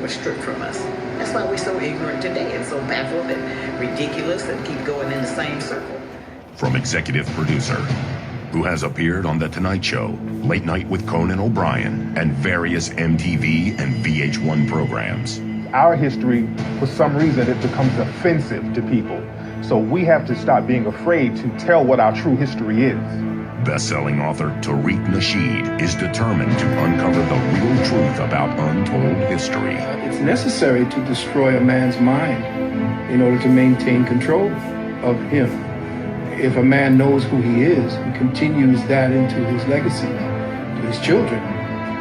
were stripped from us. That's why we're so ignorant today and so baffled and ridiculous and keep going in the same circle. From executive producer, who has appeared on The Tonight Show, Late Night with Conan O'Brien, and various MTV and VH1 programs. Our history, for some reason, it becomes offensive to people. So we have to stop being afraid to tell what our true history is. Best-selling author Tariq Nasheed is determined to uncover the real truth about untold history. It's necessary to destroy a man's mind in order to maintain control of him. If a man knows who he is and continues that into his legacy, to his children,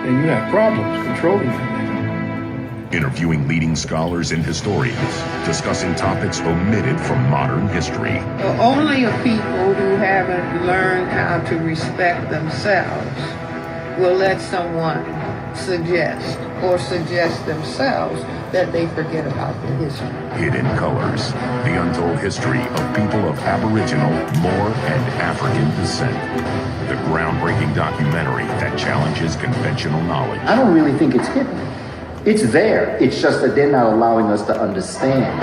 then you have problems controlling that man. Interviewing leading scholars and historians, discussing topics omitted from modern history. Only a people who haven't learned how to respect themselves will let someone suggest themselves that they forget about the history. Hidden Colors, the untold history of people of Aboriginal, Moor, and African descent. The groundbreaking documentary that challenges conventional knowledge. I don't really think it's hidden. It's there. It's just that they're not allowing us to understand.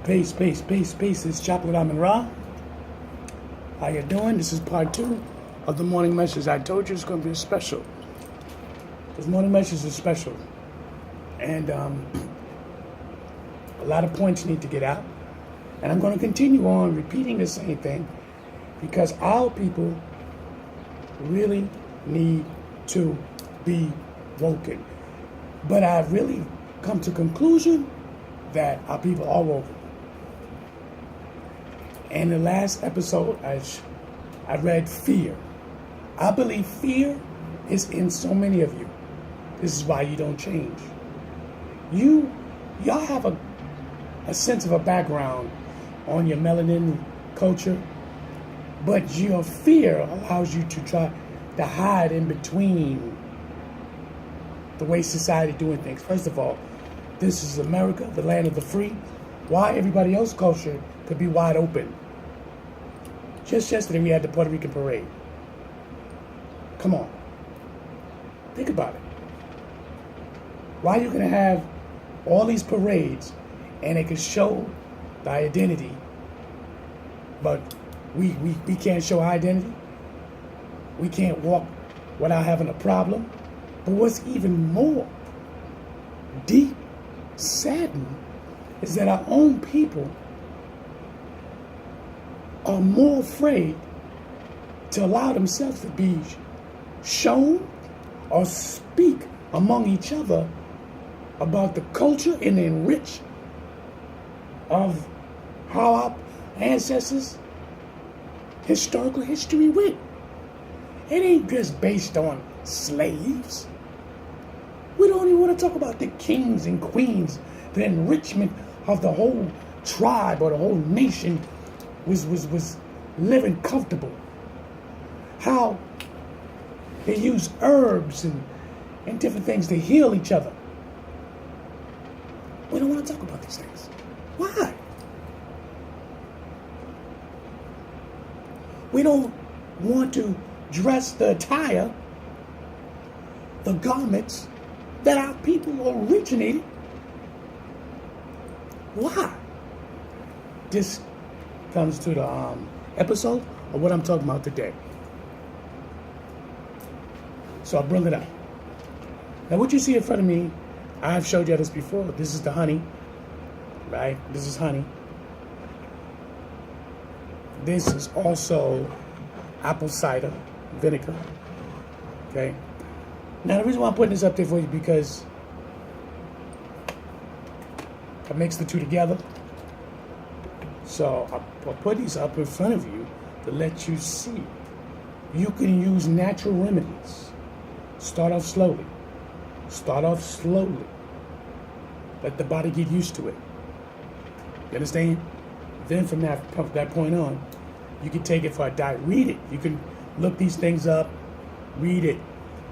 Peace. It's Chocolate Amun Ra. How you doing? This is part 2 of the morning message. I told you it's going to be special. This morning message is special. And a lot of points need to get out. And I'm going to continue on repeating the same thing because our people really need to be woken. But I've really come to the conclusion that our people are woken. In the last episode, I read fear. I believe fear is in so many of you. This is why you don't change. Y'all have a sense of a background on your melanin culture, but your fear allows you to try to hide in between the way society doing things. First of all, this is America, the land of the free. Why everybody else's culture could be wide open. Just yesterday we had the Puerto Rican parade. Come on. Think about it. Why are you going to have all these parades and it can show the identity, but we can't show our identity? We can't walk without having a problem? But what's even more deep, saddening, is that our own people are more afraid to allow themselves to be shown or speak among each other about the culture and the enrich of how our ancestors' historical history went. It ain't just based on slaves. We don't even want to talk about the kings and queens, the enrichment of the whole tribe or the whole nation was living comfortable. How they use herbs and different things to heal each other. We don't want to talk about these things. Why? We don't want to dress the attire, the garments that our people originated. Why? This comes to the episode of what I'm talking about today. So I'll bring it up. Now what you see in front of me, I've showed you this before. This is the honey, right? This is honey. This is also apple cider vinegar, okay? Now the reason why I'm putting this up there for you because I mix the two together. So I'll put these up in front of you to let you see. You can use natural remedies. Start off slowly. Let the body get used to it. You understand? Then from that point on, you can take it for a diet. Read it. You can look these things up. Read it.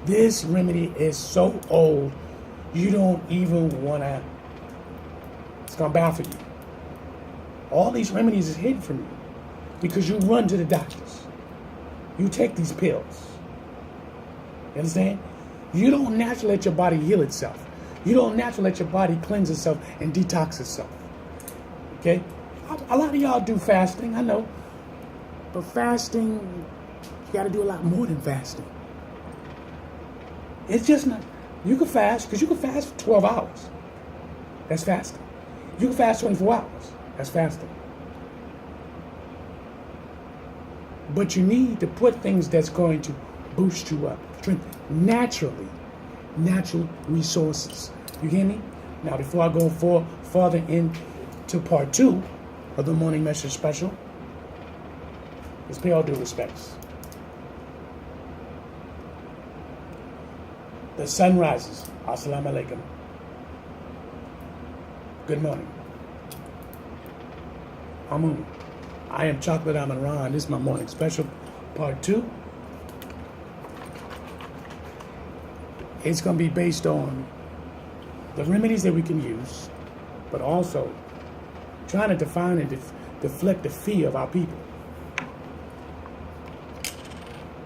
This remedy is so old, you don't even want to. It's going to baffle you. All these remedies is hidden from you because you run to the doctors. You take these pills. You understand? You don't naturally let your body heal itself. You don't naturally let your body cleanse itself and detox itself. Okay? A lot of y'all do fasting, I know. But fasting, you got to do a lot more than fasting. It's just not. You can fast, because you can fast for 12 hours. That's fasting. You can fast 24 hours. That's fasting. But you need to put things that's going to boost you up. Naturally. Natural resources. You hear me? Now, before I go farther into part 2 of the Morning Message Special, let's pay all due respects. The sun rises. Assalamu alaikum. Good morning. Amun. I am Chocolate Amun Ra, and this is my morning special, part 2. It's going to be based on the remedies that we can use, but also trying to define and deflect the fear of our people.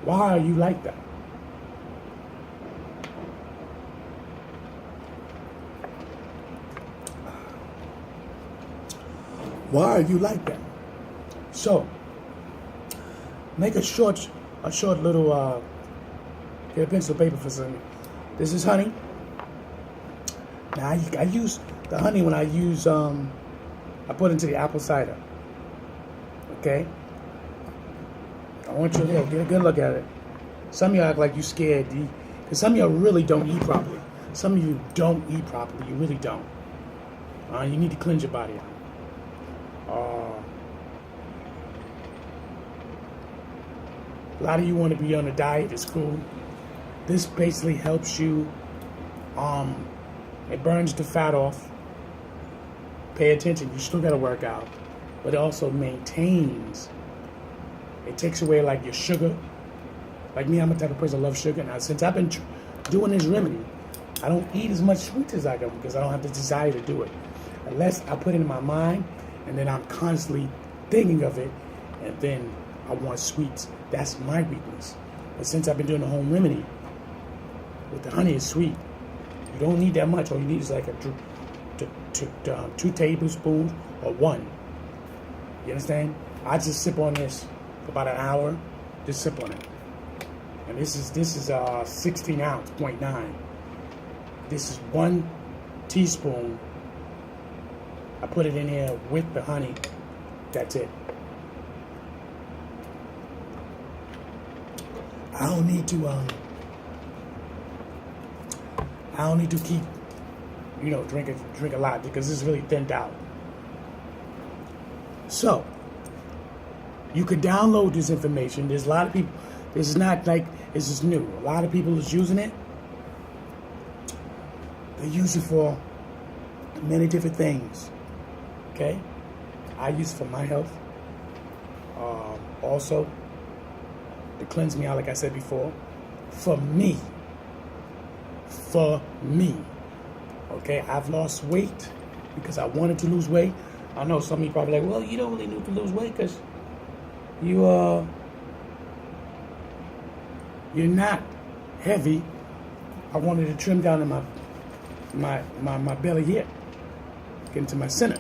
Why are you like that? Why are you like that? So, make a short little, get a pencil paper for something. This is honey. Now, I use the honey when I use, I put into the apple cider. Okay? I want you to get a good look at it. Some of you act like you scared, because some of you really don't eat properly. Some of you don't eat properly. You really don't. You need to cleanse your body out. A lot of you want to be on a diet. It's cool. This basically helps you. It burns the fat off. Pay attention. You still got to work out, but it also maintains. It takes away like your sugar. Like me, I'm the type of person that loves sugar. Now, since I've been doing this remedy, I don't eat as much sweets as I do because I don't have the desire to do it. Unless I put it in my mind, and then I'm constantly thinking of it, and then I want sweets. That's my weakness. But since I've been doing the home remedy, with the honey, it's sweet. You don't need that much. All you need is like 2 tablespoons or 1. You understand? I just sip on this for about an hour. Just sip on it. And this is 16 ounce, 0.9. This is 1 teaspoon. I put it in here with the honey. That's it. I don't need to keep, drink a lot because it's really thinned out. So, you could download this information. There's a lot of people. This is not like this is new. A lot of people is using it. They use it for many different things. Okay, I use it for my health. Also, to cleanse me out, like I said before, for me. Okay, I've lost weight because I wanted to lose weight. I know some of you probably like, well, you don't really need to lose weight because you're not heavy. I wanted to trim down to my belly here, get into my center.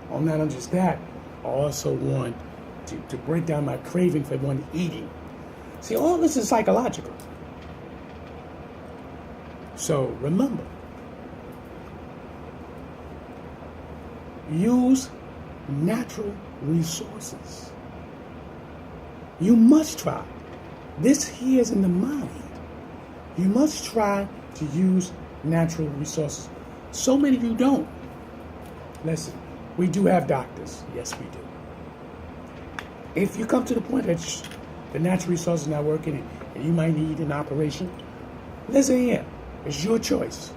Not only just that, I also want to break down my craving for one eating. See, all this is psychological. So remember, use natural resources. You must try. This here is in the mind. You must try to use natural resources. So many of you don't. Listen, we do have doctors. Yes, we do. If you come to the point that the natural resources are not working and you might need an operation, listen here. It's your choice.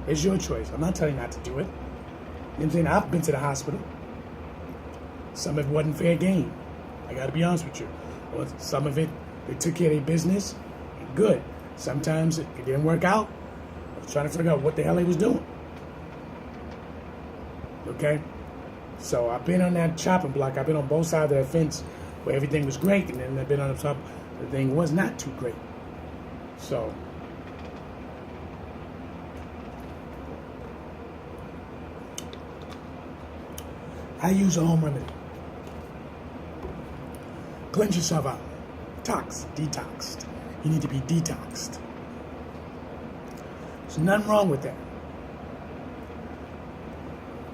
It's your choice. I'm not telling you not to do it. You know what I'm saying? I've been to the hospital. Some of it wasn't fair game. I got to be honest with you. Or some of it, they took care of their business. Good. Sometimes it didn't work out. I was trying to figure out what the hell they was doing. Okay? So I've been on that chopping block. I've been on both sides of that fence where everything was great, and then I've been on the top, the thing was not too great. So, I use a home remedy. Cleanse yourself out. Detoxed. You need to be detoxed. There's nothing wrong with that.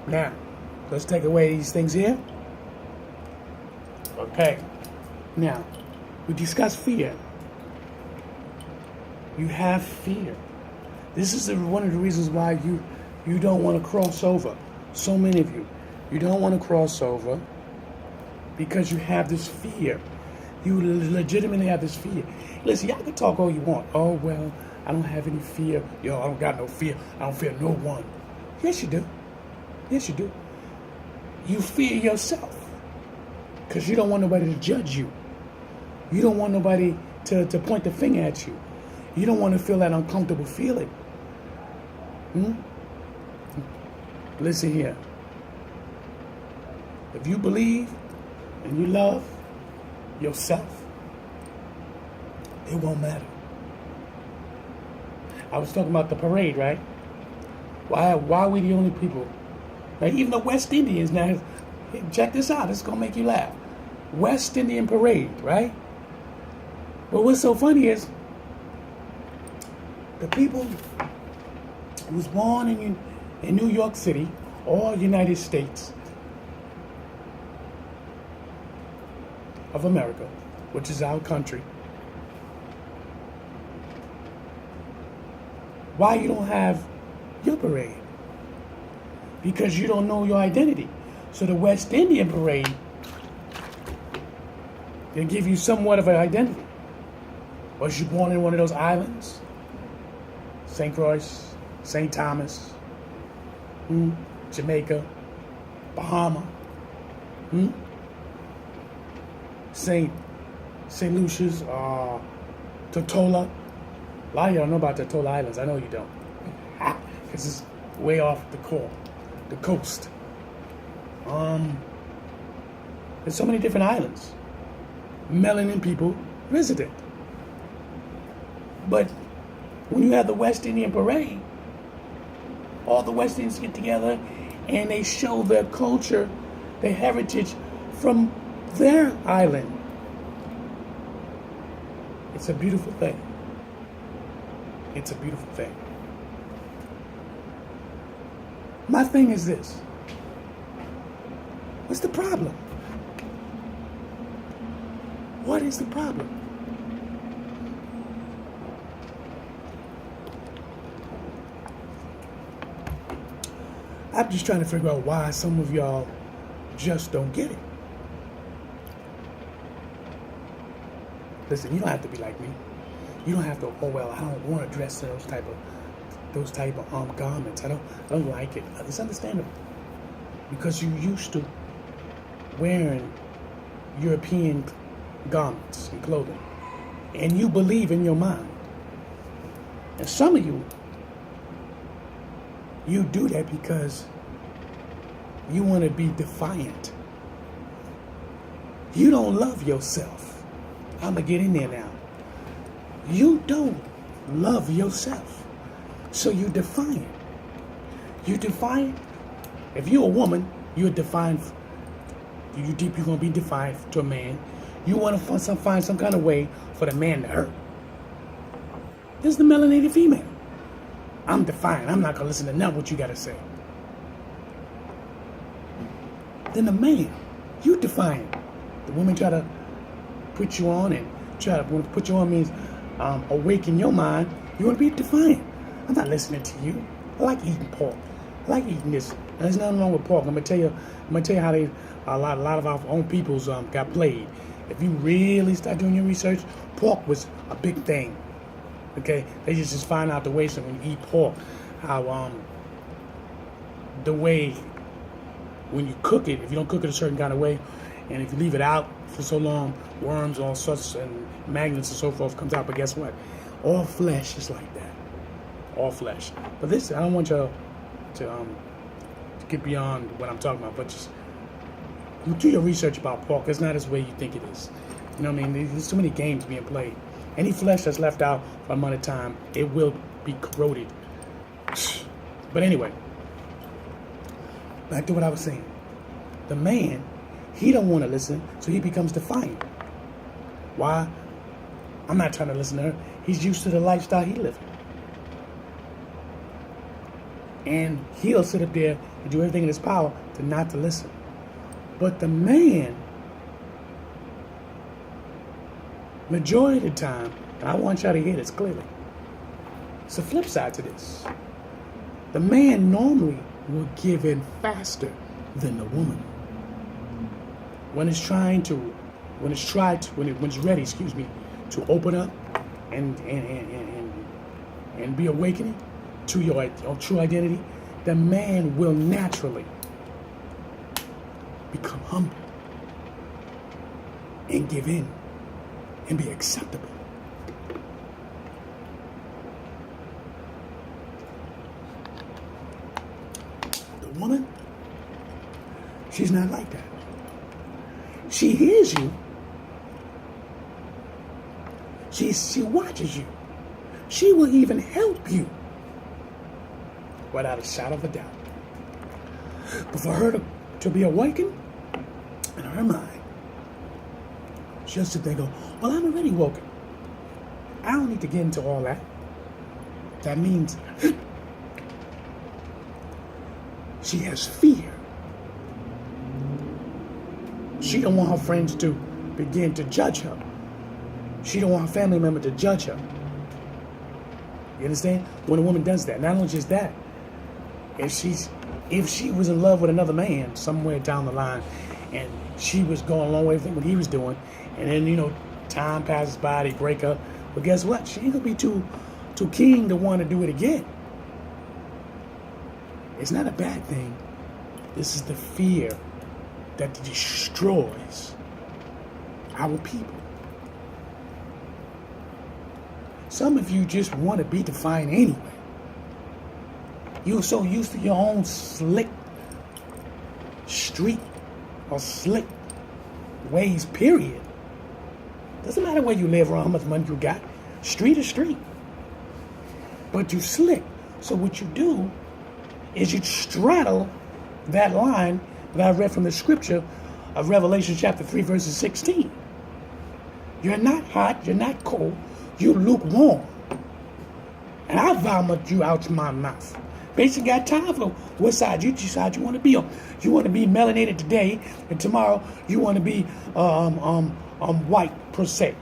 Now, let's take away these things here. Okay. Now, we discussed fear. You have fear. This is one of the reasons why you don't want to cross over. So many of you don't want to cross over because you have this fear. You legitimately have this fear. Listen, y'all can talk all you want. Oh, well, I don't have any fear. I don't got no fear. I don't fear no one. Yes, you do. Yes, you do. You fear yourself because you don't want nobody to judge you. You don't want nobody to point the finger at you. You don't want to feel that uncomfortable feeling. Listen here. If you believe and you love yourself, it won't matter. I was talking about the parade, right? Why are we the only people? Right? Even the West Indians now, check this out, it's gonna make you laugh. West Indian parade, right? But what's so funny is the people who was born in New York City or United States of America, which is our country, why you don't have your parade? Because you don't know your identity. So the West Indian parade, they give you somewhat of an identity. Was you born in one of those islands? St. Croix, St. Thomas, Jamaica, Bahama, St. Lucia's, Tortola. A lot of y'all know about the Tortola Islands. I know you don't. Because it's way off the coast. There's so many different islands. Melanin people visited. But when you have the West Indian Parade, all the West Indians get together and they show their culture, their heritage from their island. It's a beautiful thing. It's a beautiful thing. My thing is this. What's the problem? What is the problem? I'm just trying to figure out why some of y'all just don't get it. Listen, you don't have to be like me. You don't have to, oh well, I don't want to dress in those type of garments. I don't like it. It's understandable. Because you're used to wearing European garments and clothing. And you believe in your mind. And some of you do that because you want to be defiant. You don't love yourself. I'm going to get in there now. You don't love yourself. So you defiant. You defiant. If you're a woman, you're defiant. You're going to be defiant to a man. You want to find some kind of way for the man to hurt. This is the melanated female. I'm defiant. I'm not going to listen to none of what you got to say. Then the man, you defiant. The woman try to put you on, and when put you on means awaken your mind. You want to be defiant. I'm not listening to you. I like eating pork. I like eating this. There's nothing wrong with pork. I'm gonna tell you how a lot of our own peoples got played. If you really start doing your research, pork was a big thing. Okay, they just find out the way. So when you eat pork, how the way when you cook it, if you don't cook it a certain kind of way, and if you leave it out for so long, worms, all sorts, and magnets and so forth comes out. But guess what? All flesh is like that. All flesh. But this, I don't want y'all to get beyond what I'm talking about, but just You do your research about pork. It's not as way you think it is. You know what I mean? There's too many games being played. Any flesh that's left out for a amount of time, it will be corroded. But anyway, back to what I was saying. The man, he don't want to listen, so he becomes defiant. Why? I'm not trying to listen to her. He's used to the lifestyle he living. And he'll sit up there and do everything in his power to not to listen. But the man, majority of the time, and I want y'all to hear this clearly, it's a flip side to this. The man normally will give in faster than the woman. When it's ready, to open up and be awakening to your true identity, the man will naturally become humble and give in and be acceptable. The woman, she's not like that. She hears you. She watches you. She will even help you without a shadow of a doubt. But for her to be awakened in her mind, she'll sit there and go, well, I'm already woken. I don't need to get into all that. That means she has fear. She don't want her friends to begin to judge her. She don't want her family member to judge her. You understand? When a woman does that, not only just that, if she was in love with another man somewhere down the line, and she was going along with what he was doing, and then time passes by, they break up. But guess what? She ain't gonna be too keen to want to do it again. It's not a bad thing. This is the fear that destroys our people. Some of you just want to be defined anyway. You're so used to your own slick street or slick ways, period. Doesn't matter where you live or how much money you got. Street is street. But you slick. So what you do is you straddle that line that I read from the scripture of Revelation chapter 3, verses 16. You're not hot, you're not cold, you're lukewarm. And I vomit you out my mouth. Basically got time for what side you decide you want to be on. You want to be melanated today, and tomorrow you want to be white per se.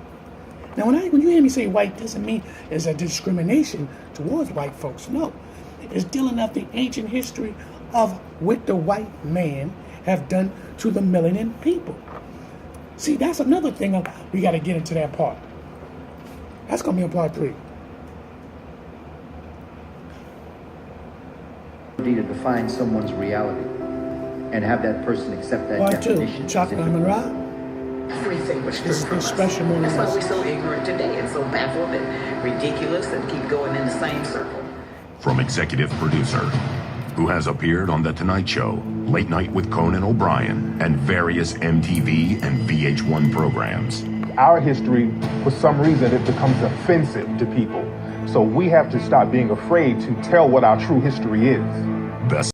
Now when you hear me say white, doesn't mean there's a discrimination towards white folks. No. It's dealing up the ancient history of what the white man have done to the melanin people. See, that's another thing we got to get into that part. That's going to be in part 3. To define someone's reality and have that person accept that Part 2, definition. Chocolate Amun Ra. Everything was stripped It's from us. special moment. That's why we're so ignorant today and so baffled and ridiculous and keep going in the same circle. From executive producer, who has appeared on The Tonight Show, Late Night with Conan O'Brien, and various MTV and VH1 programs. Our history, for some reason, it becomes offensive to people. So we have to stop being afraid to tell what our true history is. Best